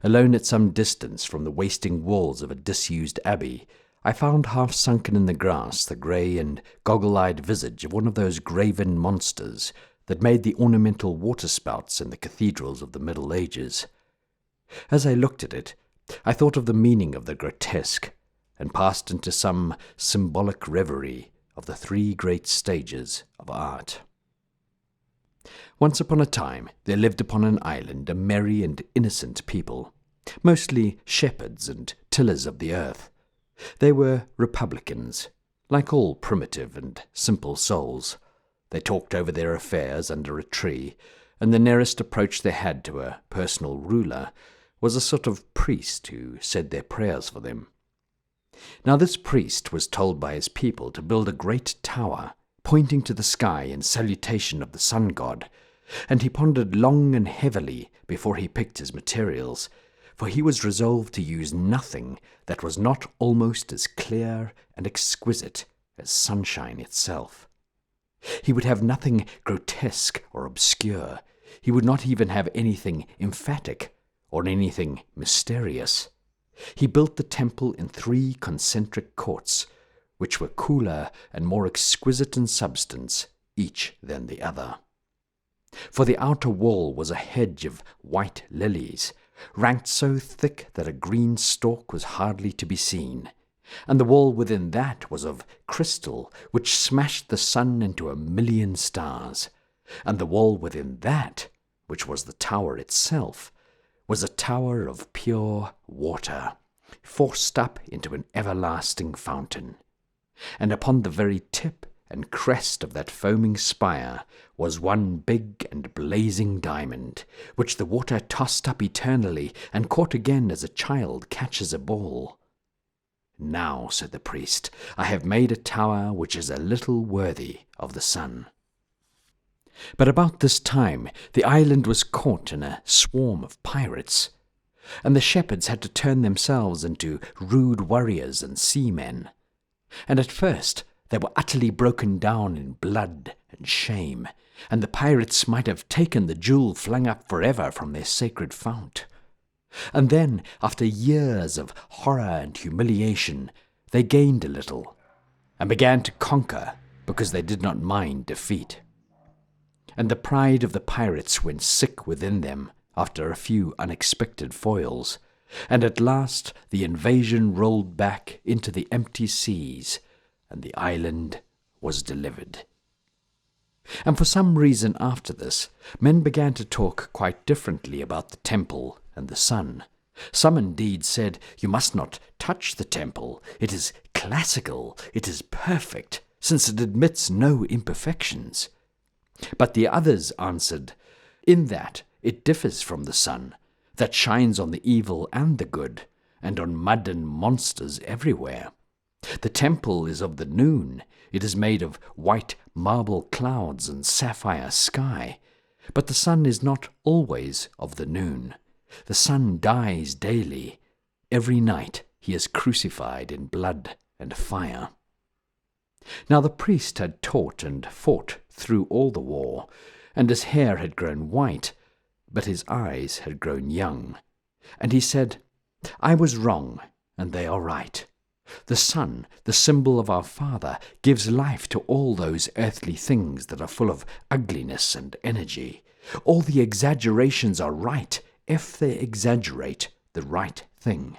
Alone at some distance from the wasting walls of a disused abbey, I found half sunken in the grass the grey and goggle-eyed visage of one of those graven monsters that made the ornamental waterspouts in the cathedrals of the Middle Ages. As I looked at it, I thought of the meaning of the grotesque, and passed into some symbolic reverie of the three great stages of art. Once upon a time there lived upon an island a merry and innocent people, mostly shepherds and tillers of the earth. They were republicans, like all primitive and simple souls. They talked over their affairs under a tree, and the nearest approach they had to a personal ruler was a sort of priest who said their prayers for them. Now this priest was told by his people to build a great tower, pointing to the sky in salutation of the sun god, and he pondered long and heavily before he picked his materials, for he was resolved to use nothing that was not almost as clear and exquisite as sunshine itself. He would have nothing grotesque or obscure. He would not even have anything emphatic or anything mysterious. He built the temple in 3 concentric courts, which were cooler and more exquisite in substance, each than the other. For the outer wall was a hedge of white lilies, ranked so thick that a green stalk was hardly to be seen, and the wall within that was of crystal, which smashed the sun into 1,000,000 stars, and the wall within that, which was the tower itself, was a tower of pure water, forced up into an everlasting fountain. And upon the very tip and crest of that foaming spire was one big and blazing diamond, which the water tossed up eternally and caught again as a child catches a ball. "Now," said the priest, "I have made a tower which is a little worthy of the sun." But about this time the island was caught in a swarm of pirates, and the shepherds had to turn themselves into rude warriors and seamen. And at first they were utterly broken down in blood and shame, and the pirates might have taken the jewel flung up forever from their sacred fount. And then, after years of horror and humiliation, they gained a little, and began to conquer because they did not mind defeat. And the pride of the pirates went sick within them after a few unexpected foils, and at last the invasion rolled back into the empty seas, and the island was delivered. And for some reason after this, men began to talk quite differently about the temple and the sun. Some indeed said, "You must not touch the temple. It is classical, it is perfect, since it admits no imperfections." But the others answered, "In that it differs from the sun, that shines on the evil and the good, and on mud and monsters everywhere. The temple is of the noon, it is made of white marble clouds and sapphire sky, but the sun is not always of the noon. The sun dies daily. Every night he is crucified in blood and fire." Now the priest had taught and fought through all the war, and his hair had grown white, but his eyes had grown young. And he said, "I was wrong, and they are right. The sun, the symbol of our Father, gives life to all those earthly things that are full of ugliness and energy. All the exaggerations are right if they exaggerate the right thing.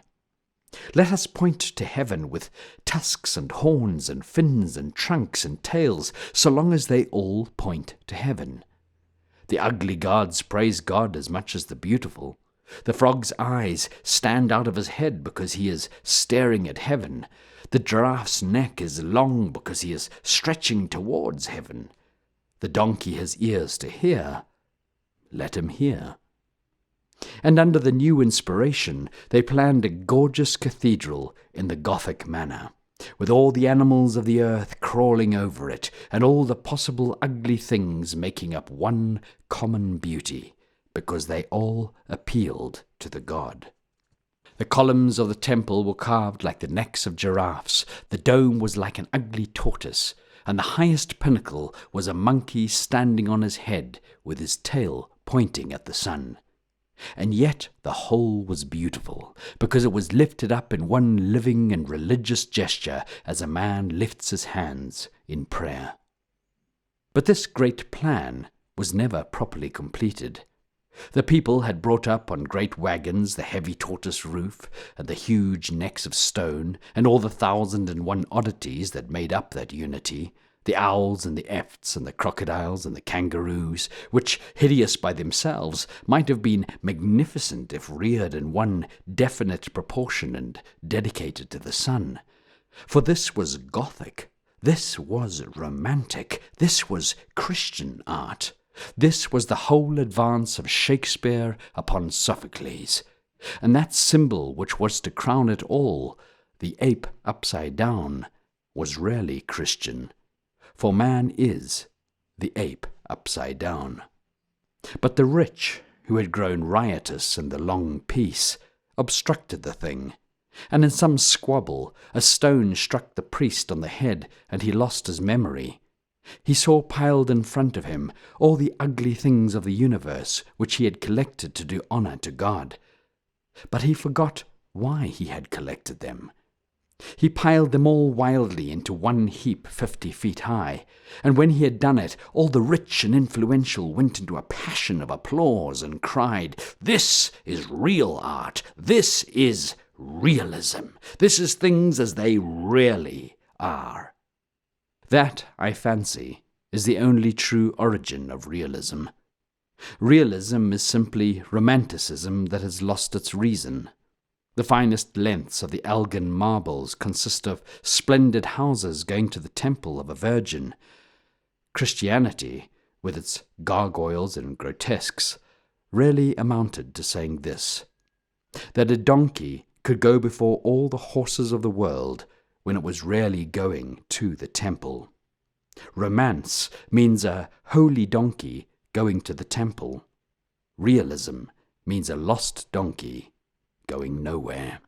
Let us point to heaven with tusks and horns and fins and trunks and tails, so long as they all point to heaven. The ugly gods praise God as much as the beautiful. The frog's eyes stand out of his head because he is staring at heaven. The giraffe's neck is long because he is stretching towards heaven. The donkey has ears to hear. Let him hear." And under the new inspiration, they planned a gorgeous cathedral in the Gothic manner, with all the animals of the earth crawling over it, and all the possible ugly things making up one common beauty, because they all appealed to the god. The columns of the temple were carved like the necks of giraffes, the dome was like an ugly tortoise, and the highest pinnacle was a monkey standing on his head with his tail pointing at the sun. And yet the whole was beautiful, because it was lifted up in one living and religious gesture as a man lifts his hands in prayer. But this great plan was never properly completed. The people had brought up on great wagons the heavy tortoise roof, and the huge necks of stone, and all the 1,001 oddities that made up that unity, the owls and the efts and the crocodiles and the kangaroos, which, hideous by themselves, might have been magnificent if reared in one definite proportion and dedicated to the sun. For this was Gothic, this was romantic, this was Christian art. This was the whole advance of Shakespeare upon Sophocles, and that symbol which was to crown it all, the ape upside down, was really Christian, for man is the ape upside down. But the rich, who had grown riotous in the long peace, obstructed the thing, and in some squabble a stone struck the priest on the head, and he lost his memory. He saw piled in front of him all the ugly things of the universe which he had collected to do honour to God. But he forgot why he had collected them. He piled them all wildly into one heap 50 feet high, and when he had done it, all the rich and influential went into a passion of applause and cried, "This is real art! This is realism! This is things as they really are!" That, I fancy, is the only true origin of realism. Realism is simply romanticism that has lost its reason. The finest lengths of the Elgin marbles consist of splendid houses going to the temple of a virgin. Christianity, with its gargoyles and grotesques, really amounted to saying this, that a donkey could go before all the horses of the world when it was really going to the temple. Romance means a holy donkey going to the temple. Realism means a lost donkey going nowhere.